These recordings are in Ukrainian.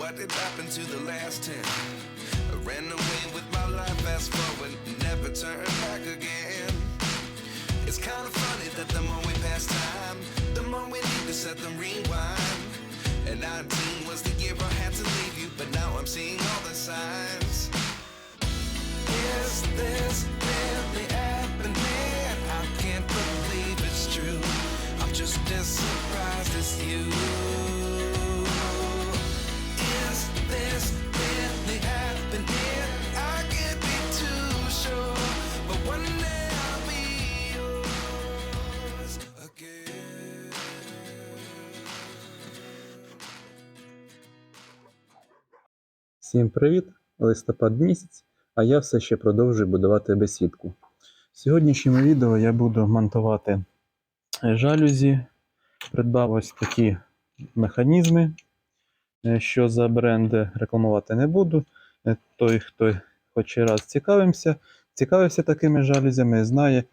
what did happen to the last 10? I ran away with my life, fast forward, never turn back again. It's kind of funny that the more we pass time, the more we need to set them rewind. And 19 was the year I had to leave you, but now I'm seeing all the signs. Is this really happening? I can't believe it's true. I'm just as surprised as you. Is this really happening? I can't be too sure, but one day I'll be yours again. Всім привіт! Листопад місяць, а я все ще продовжую будувати бесідку. В сьогоднішньому відео я буду монтувати жалюзі. Придбав ось такі механізми, що за бренди рекламувати не буду. Той, хто хоч раз цікавився такими жалюзями, знає,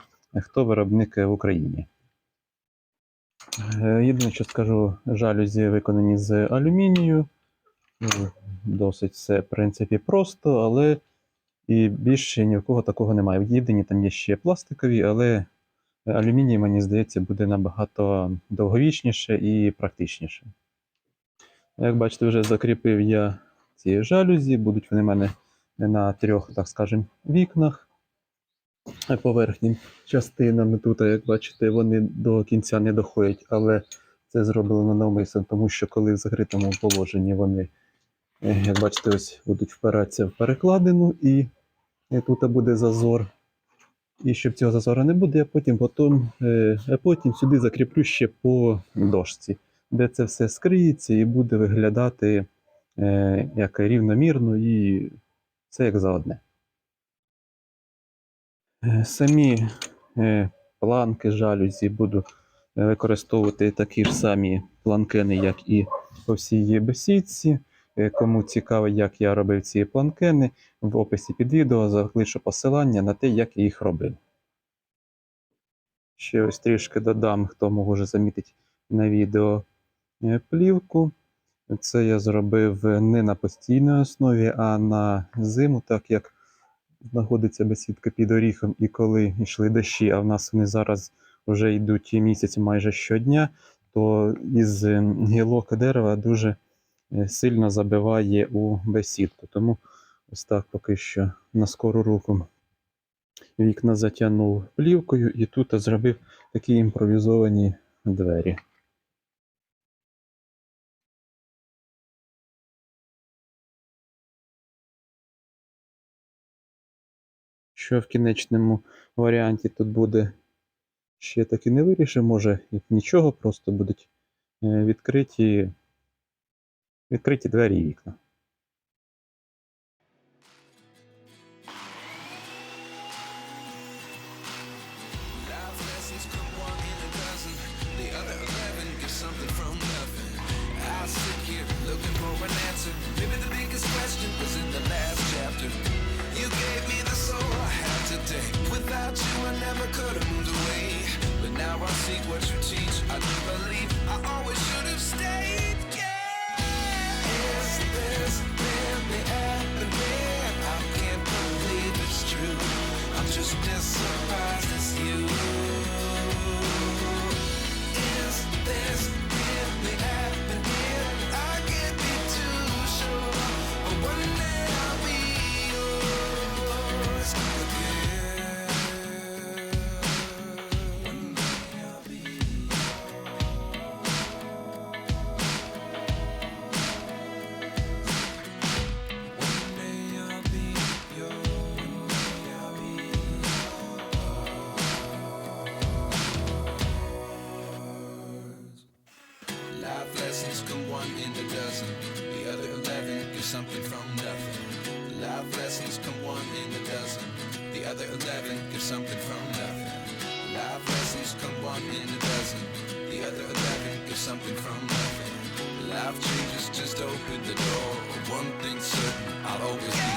хто виробник в Україні. Єдине, що скажу, жалюзі виконані з алюмінію. Досить все, в принципі, просто, але і більше ні в кого такого немає. Єдині там є ще пластикові, але алюміній, мені здається, буде набагато довговічніше і практичніше. Як бачите, вже закріпив я ці жалюзі, будуть вони в мене на трьох, так скажемо, вікнах. Поверхнім частинами тут, як бачите, вони до кінця не доходять, але це зроблено навмисно, тому що коли в закритому положенні вони, як бачите, ось будуть впиратися в перекладину, і тут буде зазор. І щоб цього зазору не буде, я потім сюди закріплю ще по дошці, де це все скриється і буде виглядати як рівномірно, і все як за одне. Самі планки жалюзі буду використовувати такі ж самі планкени, як і по всій бесідці. Кому цікаво, як я робив ці планкени, в описі під відео залишу посилання на те, як я їх робив. Ще ось трішки додам, хто може замітити на відео, плівку. Це я зробив не на постійній основі, а на зиму, так як знаходиться бесідка під оріхом, і коли йшли дощі, а в нас вони зараз вже йдуть місяць майже щодня, то із гілок дерева дуже сильно забиває у бесідку. Тому ось так поки що на скору руку вікна затягнув плівкою і тут зробив такі імпровізовані двері. Що в кінечному варіанті тут буде, ще таки не вирішив, може і нічого, просто будуть відкриті двері і вікна. Without you, I never could have moved away. But now I see what you teach. I do believe I always should have stayed. Yeah. Is this really happening? I can't believe it's true. I'm just as surprised as you. Is this really happening? I can't be too sure. But one day I'll be yours again. Life lessons come one in a dozen. The other 11 give something from nothing. Life lessons come one in a dozen. The other 11 give something from nothing. Life lessons come one in a dozen. The other 11 give something from nothing. Life changes, just open the door. One thing's certain, I'll always be